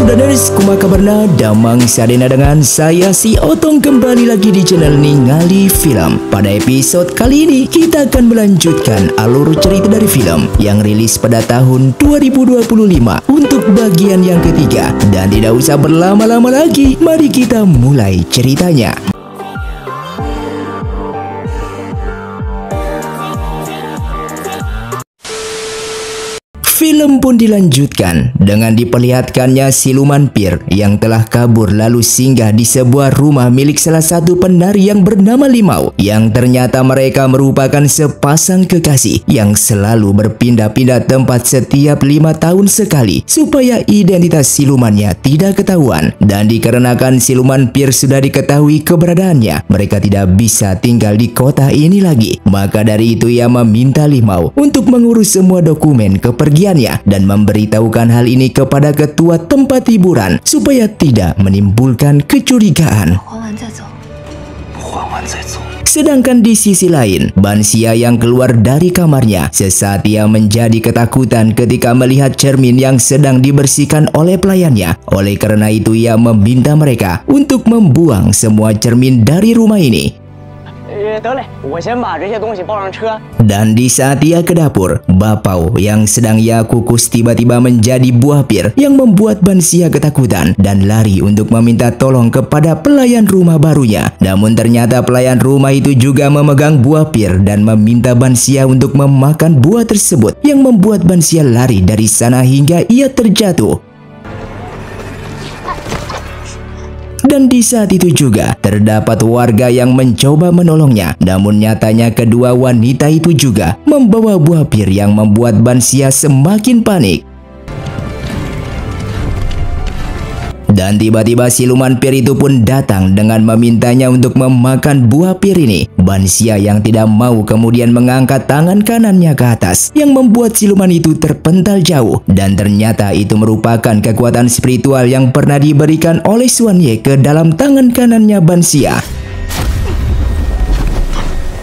Sudaharis, kumaha kabarna? Damang sadena dengan saya si Otong kembali lagi di channel Ningali Film. Pada episode kali ini kita akan melanjutkan alur cerita dari film yang rilis pada tahun 2025 untuk bagian yang ketiga. Dan tidak usah berlama-lama lagi, mari kita mulai ceritanya. Film pun dilanjutkan dengan diperlihatkannya siluman pir yang telah kabur lalu singgah di sebuah rumah milik salah satu penari yang bernama Limau, yang ternyata mereka merupakan sepasang kekasih yang selalu berpindah-pindah tempat setiap 5 tahun sekali supaya identitas silumannya tidak ketahuan. Dan dikarenakan siluman pir sudah diketahui keberadaannya, mereka tidak bisa tinggal di kota ini lagi. Maka dari itu ia meminta Limau untuk mengurus semua dokumen kepergian dan memberitahukan hal ini kepada ketua tempat hiburan supaya tidak menimbulkan kecurigaan. Sedangkan di sisi lain, Bansia yang keluar dari kamarnya, sesaat ia menjadi ketakutan ketika melihat cermin yang sedang dibersihkan oleh pelayannya. Oleh karena itu ia meminta mereka untuk membuang semua cermin dari rumah ini. Dan di saat ia ke dapur, Bapau yang sedang ia kukus tiba-tiba menjadi buah pir yang membuat Bansia ketakutan dan lari untuk meminta tolong kepada pelayan rumah barunya. Namun ternyata pelayan rumah itu juga memegang buah pir dan meminta Bansia untuk memakan buah tersebut, yang membuat Bansia lari dari sana hingga ia terjatuh. Dan di saat itu juga terdapat warga yang mencoba menolongnya. Namun nyatanya kedua wanita itu juga membawa buah pir yang membuat Bansia semakin panik. Dan tiba-tiba siluman pir itu pun datang dengan memintanya untuk memakan buah pir ini. Bansia yang tidak mau kemudian mengangkat tangan kanannya ke atas, yang membuat siluman itu terpental jauh. Dan ternyata itu merupakan kekuatan spiritual yang pernah diberikan oleh Xuanye ke dalam tangan kanannya Bansia.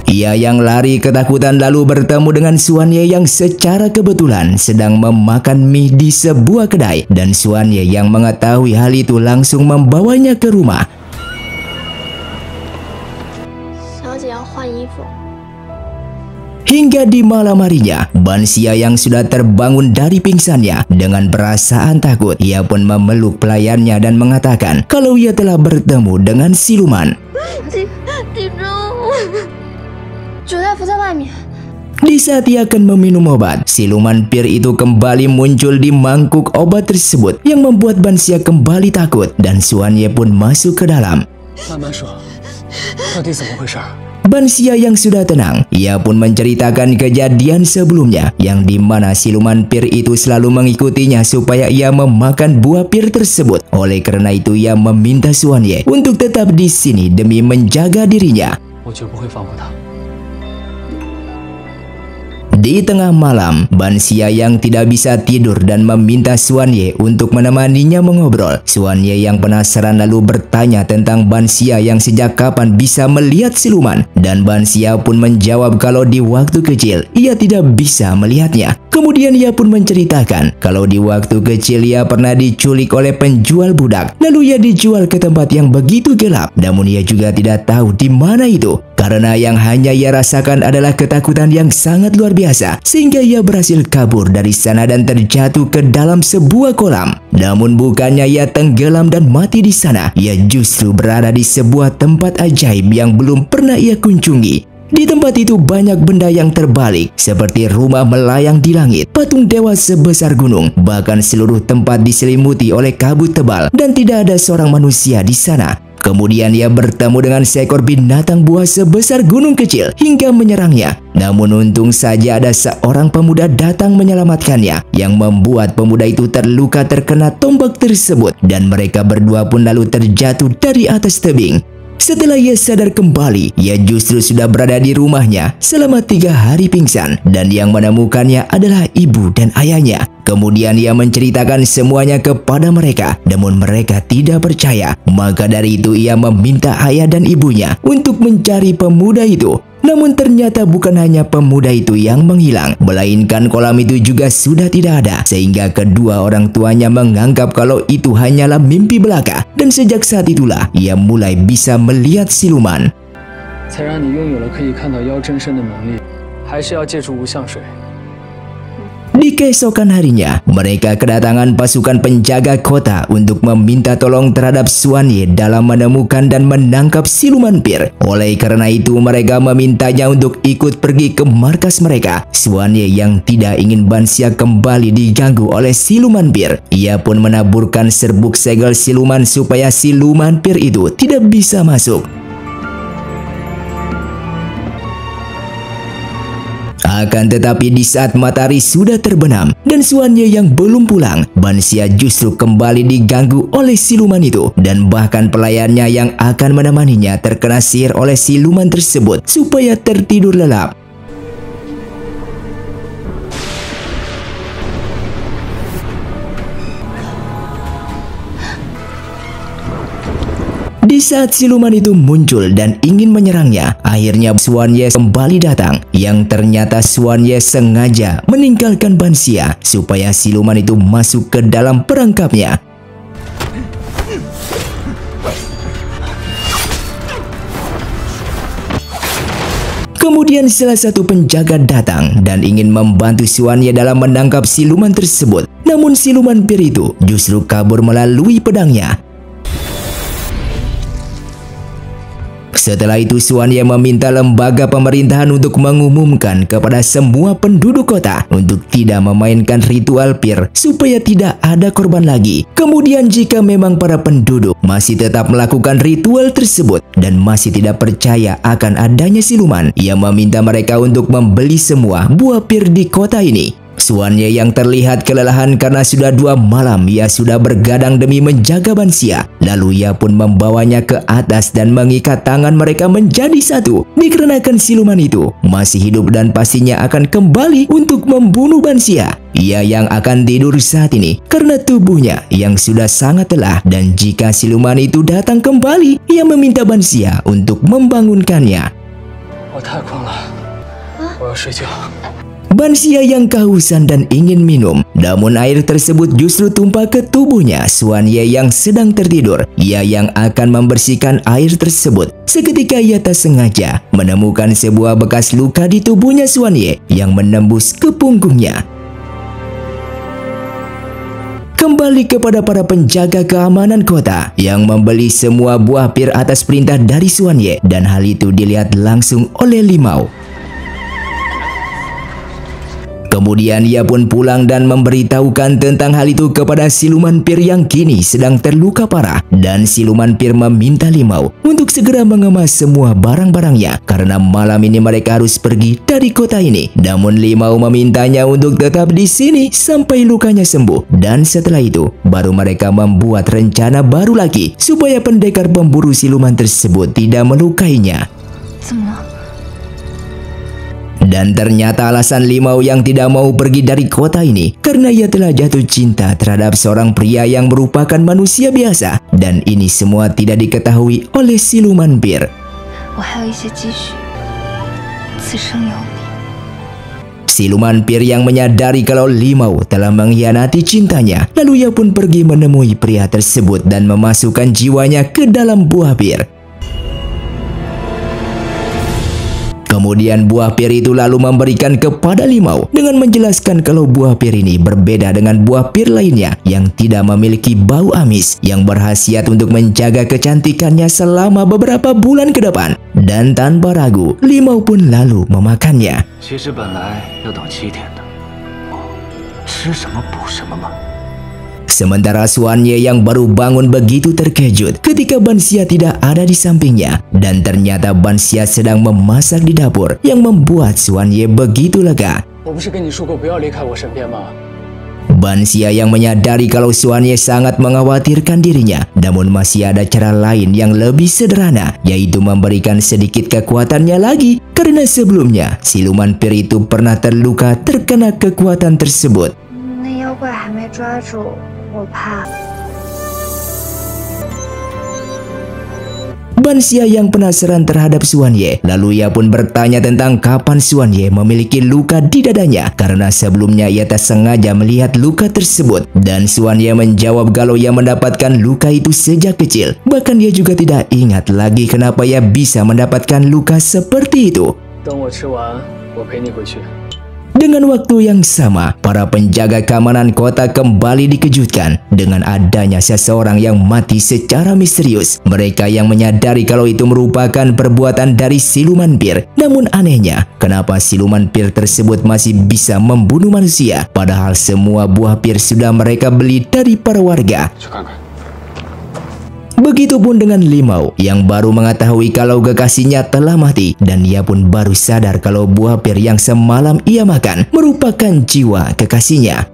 Ia yang lari ketakutan lalu bertemu dengan Xuanye yang secara kebetulan sedang memakan mie di sebuah kedai. Dan Xuanye yang mengetahui hal itu langsung membawanya ke rumah. Hingga di malam harinya, Bansia yang sudah terbangun dari pingsannya dengan perasaan takut, ia pun memeluk pelayannya dan mengatakan kalau ia telah bertemu dengan siluman. Di saat ia akan meminum obat, siluman pir itu kembali muncul di mangkuk obat tersebut, yang membuat Bansia kembali takut dan Xuanye pun masuk ke dalam. Bansia yang sudah tenang, ia pun menceritakan kejadian sebelumnya yang dimana siluman pir itu selalu mengikutinya supaya ia memakan buah pir tersebut. Oleh karena itu ia meminta Xuanye untuk tetap di sini demi menjaga dirinya. Di tengah malam, Bansia yang tidak bisa tidur dan meminta Xuanye untuk menemaninya mengobrol. Xuanye yang penasaran lalu bertanya tentang Bansia yang sejak kapan bisa melihat siluman. Dan Bansia pun menjawab kalau di waktu kecil ia tidak bisa melihatnya. Kemudian ia pun menceritakan kalau di waktu kecil ia pernah diculik oleh penjual budak. Lalu ia dijual ke tempat yang begitu gelap. Namun ia juga tidak tahu di mana itu. Karena yang hanya ia rasakan adalah ketakutan yang sangat luar biasa, sehingga ia berhasil kabur dari sana dan terjatuh ke dalam sebuah kolam. Namun bukannya ia tenggelam dan mati di sana, ia justru berada di sebuah tempat ajaib yang belum pernah ia kunjungi. Di tempat itu banyak benda yang terbalik, seperti rumah melayang di langit, patung dewa sebesar gunung, bahkan seluruh tempat diselimuti oleh kabut tebal dan tidak ada seorang manusia di sana. Kemudian ia bertemu dengan seekor binatang buas sebesar gunung kecil hingga menyerangnya. Namun untung saja ada seorang pemuda datang menyelamatkannya, yang membuat pemuda itu terluka terkena tombak tersebut. Dan mereka berdua pun lalu terjatuh dari atas tebing. Setelah ia sadar kembali, ia justru sudah berada di rumahnya selama 3 hari pingsan. Dan yang menemukannya adalah ibu dan ayahnya. Kemudian ia menceritakan semuanya kepada mereka, namun mereka tidak percaya. Maka dari itu ia meminta ayah dan ibunya untuk mencari pemuda itu. Namun ternyata bukan hanya pemuda itu yang menghilang, melainkan kolam itu juga sudah tidak ada, sehingga kedua orang tuanya menganggap kalau itu hanyalah mimpi belaka. Dan sejak saat itulah ia mulai bisa melihat siluman. 才让你拥有了可以看到妖真身的能力，还是要借助无相水。 Di keesokan harinya, mereka kedatangan pasukan penjaga kota untuk meminta tolong terhadap Xuanye dalam menemukan dan menangkap siluman pir. Oleh karena itu, mereka memintanya untuk ikut pergi ke markas mereka. Xuanye yang tidak ingin Bansia kembali diganggu oleh siluman pir. Ia pun menaburkan serbuk segel siluman supaya siluman pir itu tidak bisa masuk. Akan tetapi di saat matahari sudah terbenam dan Xuanye yang belum pulang, Bansia justru kembali diganggu oleh siluman itu. Dan bahkan pelayannya yang akan menemaninya terkena sihir oleh siluman tersebut supaya tertidur lelap. Di saat siluman itu muncul dan ingin menyerangnya, akhirnya Xuanye kembali datang. Yang ternyata Xuanye sengaja meninggalkan Bansia supaya siluman itu masuk ke dalam perangkapnya. Kemudian salah satu penjaga datang dan ingin membantu Xuanye dalam menangkap siluman tersebut. Namun siluman pir itu justru kabur melalui pedangnya. Setelah itu Xuanye meminta lembaga pemerintahan untuk mengumumkan kepada semua penduduk kota untuk tidak memainkan ritual pir supaya tidak ada korban lagi. Kemudian jika memang para penduduk masih tetap melakukan ritual tersebut dan masih tidak percaya akan adanya siluman, ia meminta mereka untuk membeli semua buah pir di kota ini. Xuanye yang terlihat kelelahan karena sudah 2 malam ia sudah bergadang demi menjaga Bansia. Lalu ia pun membawanya ke atas dan mengikat tangan mereka menjadi satu. Dikarenakan siluman itu masih hidup dan pastinya akan kembali untuk membunuh Bansia. Ia yang akan tidur saat ini karena tubuhnya yang sudah sangat lelah. Dan jika siluman itu datang kembali, ia meminta Bansia untuk membangunkannya. 我太困了，我要睡觉。 Bansia yang kehausan dan ingin minum, namun air tersebut justru tumpah ke tubuhnya Xuanye yang sedang tertidur. Ia yang akan membersihkan air tersebut. Seketika ia tak sengaja menemukan sebuah bekas luka di tubuhnya Xuanye yang menembus ke punggungnya. Kembali kepada para penjaga keamanan kota yang membeli semua buah pir atas perintah dari Xuanye, dan hal itu dilihat langsung oleh Limau. Kemudian ia pun pulang dan memberitahukan tentang hal itu kepada siluman pir yang kini sedang terluka parah. Dan siluman pir meminta Limau untuk segera mengemas semua barang-barangnya karena malam ini mereka harus pergi dari kota ini. Namun Limau memintanya untuk tetap di sini sampai lukanya sembuh. Dan setelah itu baru mereka membuat rencana baru lagi supaya pendekar pemburu siluman tersebut tidak melukainya. Dan ternyata alasan Limau yang tidak mau pergi dari kota ini karena ia telah jatuh cinta terhadap seorang pria yang merupakan manusia biasa. Dan ini semua tidak diketahui oleh siluman pir. Siluman pir yang menyadari kalau Limau telah mengkhianati cintanya, lalu ia pun pergi menemui pria tersebut dan memasukkan jiwanya ke dalam buah pir. Kemudian buah pir itu lalu memberikan kepada Limau dengan menjelaskan kalau buah pir ini berbeda dengan buah pir lainnya yang tidak memiliki bau amis, yang berkhasiat untuk menjaga kecantikannya selama beberapa bulan ke depan. Dan tanpa ragu, Limau pun lalu memakannya. Sementara Xuanye yang baru bangun begitu terkejut ketika Bansia tidak ada di sampingnya. Dan ternyata Bansia sedang memasak di dapur yang membuat Xuanye begitu lega. Bansia yang menyadari kalau Xuanye sangat mengkhawatirkan dirinya. Namun masih ada cara lain yang lebih sederhana, yaitu memberikan sedikit kekuatannya lagi. Karena sebelumnya siluman pir itu pernah terluka terkena kekuatan tersebut. Ban Xia yang penasaran terhadap Xuan Ye, lalu ia pun bertanya tentang kapan Xuan Ye memiliki luka di dadanya karena sebelumnya ia tak sengaja melihat luka tersebut. Dan Xuan Ye menjawab kalau ia mendapatkan luka itu sejak kecil. Bahkan dia juga tidak ingat lagi kenapa ia bisa mendapatkan luka seperti itu. Dengan waktu yang sama, para penjaga keamanan kota kembali dikejutkan dengan adanya seseorang yang mati secara misterius. Mereka yang menyadari kalau itu merupakan perbuatan dari siluman pir. Namun anehnya, kenapa siluman pir tersebut masih bisa membunuh manusia? Padahal semua buah pir sudah mereka beli dari para warga. Begitupun dengan Limau yang baru mengetahui kalau kekasihnya telah mati dan ia pun baru sadar kalau buah pir yang semalam ia makan merupakan jiwa kekasihnya.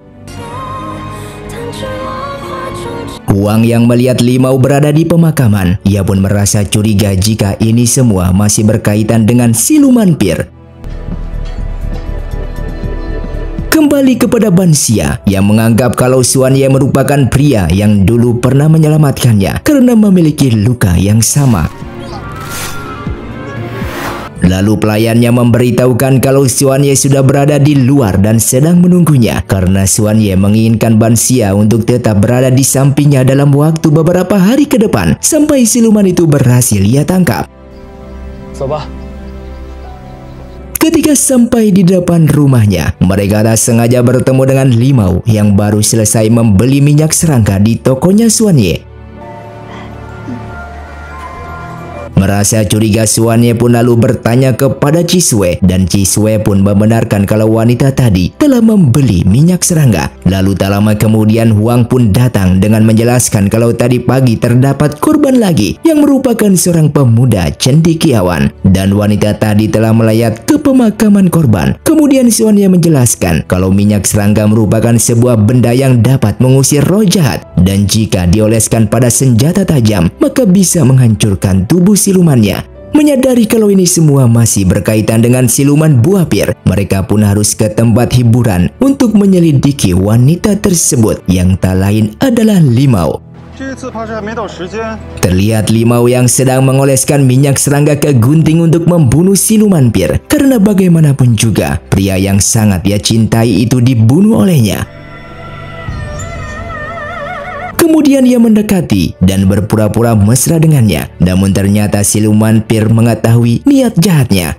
Huang yang melihat Limau berada di pemakaman, ia pun merasa curiga jika ini semua masih berkaitan dengan siluman pir. Kembali kepada Ban Xia yang menganggap kalau Xuan Ye merupakan pria yang dulu pernah menyelamatkannya karena memiliki luka yang sama. Lalu pelayannya memberitahukan kalau Xuan Ye sudah berada di luar dan sedang menunggunya karena Xuan Ye menginginkan Ban Xia untuk tetap berada di sampingnya dalam waktu beberapa hari ke depan sampai siluman itu berhasil ia tangkap. Ketika sampai di depan rumahnya, mereka tak sengaja bertemu dengan Limau yang baru selesai membeli minyak serangga di tokonya Xuan Ye. Merasa curiga, Xuan Ye pun lalu bertanya kepada Cisue dan Cisue pun membenarkan kalau wanita tadi telah membeli minyak serangga. Lalu tak lama kemudian Huang pun datang dengan menjelaskan kalau tadi pagi terdapat korban lagi yang merupakan seorang pemuda cendekiawan dan wanita tadi telah melayat ke pemakaman korban. Kemudian Xuan Ye menjelaskan kalau minyak serangga merupakan sebuah benda yang dapat mengusir roh jahat dan jika dioleskan pada senjata tajam maka bisa menghancurkan tubuh silumannya. Menyadari kalau ini semua masih berkaitan dengan siluman buah pir, mereka pun harus ke tempat hiburan untuk menyelidiki wanita tersebut yang tak lain adalah Limau. Terlihat Limau yang sedang mengoleskan minyak serangga ke gunting untuk membunuh siluman pir karena bagaimanapun juga pria yang sangat ia cintai itu dibunuh olehnya. Kemudian ia mendekati dan berpura-pura mesra dengannya. Namun ternyata siluman pir mengetahui niat jahatnya.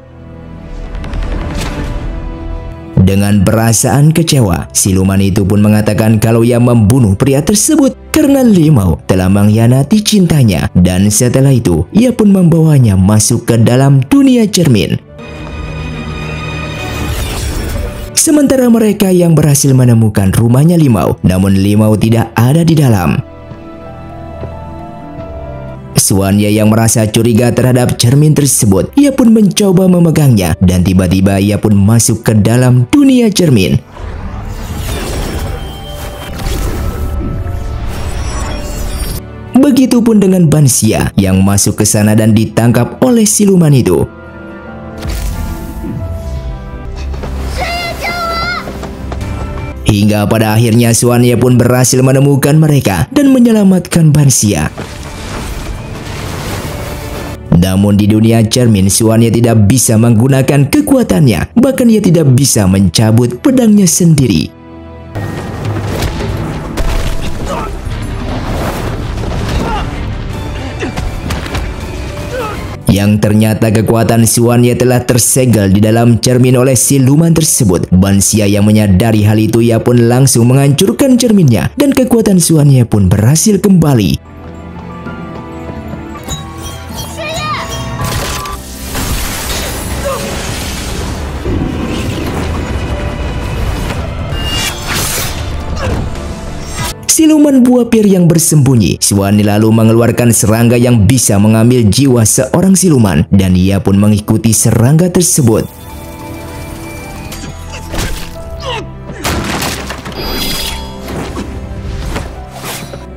Dengan perasaan kecewa, siluman itu pun mengatakan kalau ia membunuh pria tersebut karena Limau telah mengkhianati cintanya. Dan setelah itu, ia pun membawanya masuk ke dalam dunia cermin. Sementara mereka yang berhasil menemukan rumahnya Limau, namun Limau tidak ada di dalam. Xuan Ye yang merasa curiga terhadap cermin tersebut, ia pun mencoba memegangnya dan tiba-tiba ia pun masuk ke dalam dunia cermin. Begitupun dengan Ban Xia yang masuk ke sana dan ditangkap oleh siluman itu. Hingga pada akhirnya Xuan Ye pun berhasil menemukan mereka dan menyelamatkan Ban Xia. Namun di dunia cermin, Xuan Ye tidak bisa menggunakan kekuatannya. Bahkan ia tidak bisa mencabut pedangnya sendiri. Yang ternyata kekuatan Xuan Ye telah tersegel di dalam cermin oleh siluman tersebut. Ban Xia yang menyadari hal itu, ia pun langsung menghancurkan cerminnya dan kekuatan Xuan Ye pun berhasil kembali. Siluman buah pir yang bersembunyi, Xuan Ye lalu mengeluarkan serangga yang bisa mengambil jiwa seorang siluman dan ia pun mengikuti serangga tersebut.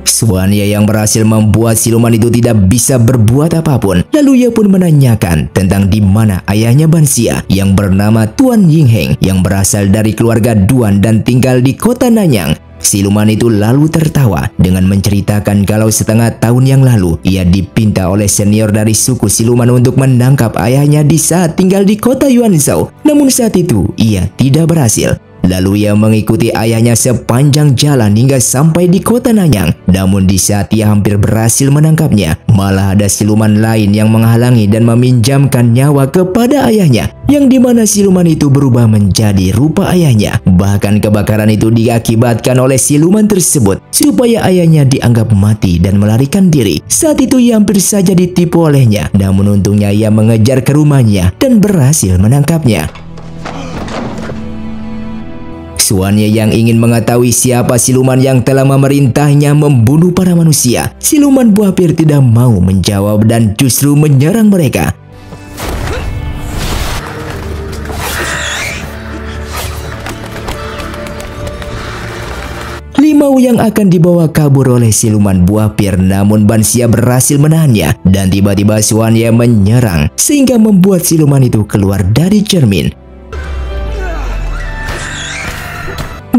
Xuan Ye yang berhasil membuat siluman itu tidak bisa berbuat apapun. Lalu ia pun menanyakan tentang di mana ayahnya Ban Xia yang bernama Tuan Yingheng yang berasal dari keluarga Duan dan tinggal di kota Nanyang. Siluman itu lalu tertawa dengan menceritakan kalau setengah tahun yang lalu ia dipinta oleh senior dari suku siluman untuk menangkap ayahnya di saat tinggal di kota Yuanzhou. Namun saat itu ia tidak berhasil. Lalu ia mengikuti ayahnya sepanjang jalan hingga sampai di kota Nanyang. Namun di saat ia hampir berhasil menangkapnya, malah ada siluman lain yang menghalangi dan meminjamkan nyawa kepada ayahnya, yang dimana siluman itu berubah menjadi rupa ayahnya. Bahkan kebakaran itu diakibatkan oleh siluman tersebut supaya ayahnya dianggap mati dan melarikan diri. Saat itu ia hampir saja ditipu olehnya, namun untungnya ia mengejar ke rumahnya dan berhasil menangkapnya. Suanye yang ingin mengetahui siapa siluman yang telah memerintahnya membunuh para manusia. Siluman buah pir tidak mau menjawab dan justru menyerang mereka. Limau yang akan dibawa kabur oleh siluman buah pir, namun Bansia berhasil menahannya dan tiba-tiba Suanye menyerang sehingga membuat siluman itu keluar dari cermin.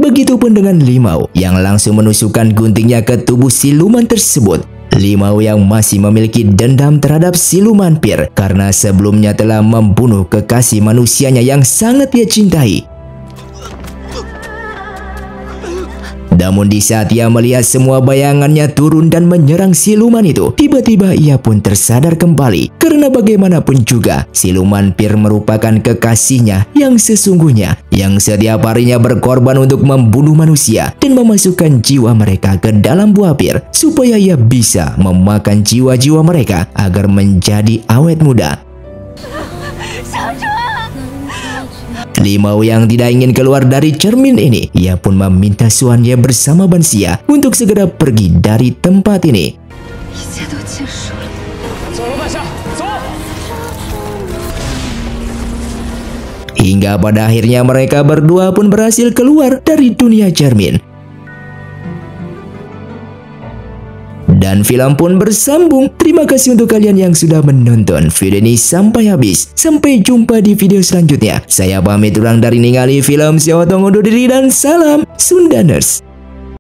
Begitupun dengan Limau yang langsung menusukkan guntingnya ke tubuh siluman tersebut. Limau yang masih memiliki dendam terhadap siluman pir karena sebelumnya telah membunuh kekasih manusianya yang sangat ia cintai. Namun di saat ia melihat semua bayangannya turun dan menyerang siluman itu, tiba-tiba ia pun tersadar kembali. Karena bagaimanapun juga, siluman pir merupakan kekasihnya yang sesungguhnya, yang setiap harinya berkorban untuk membunuh manusia dan memasukkan jiwa mereka ke dalam buah pir, supaya ia bisa memakan jiwa-jiwa mereka agar menjadi awet muda. Limau yang tidak ingin keluar dari cermin ini, ia pun meminta Suanye bersama Bansia untuk segera pergi dari tempat ini. Hingga pada akhirnya mereka berdua pun berhasil keluar dari dunia cermin. Dan film pun bersambung. Terima kasih untuk kalian yang sudah menonton video ini sampai habis. Sampai jumpa di video selanjutnya. Saya pamit ulang dari ningali film. Saya undur diri dan salam Sundaners.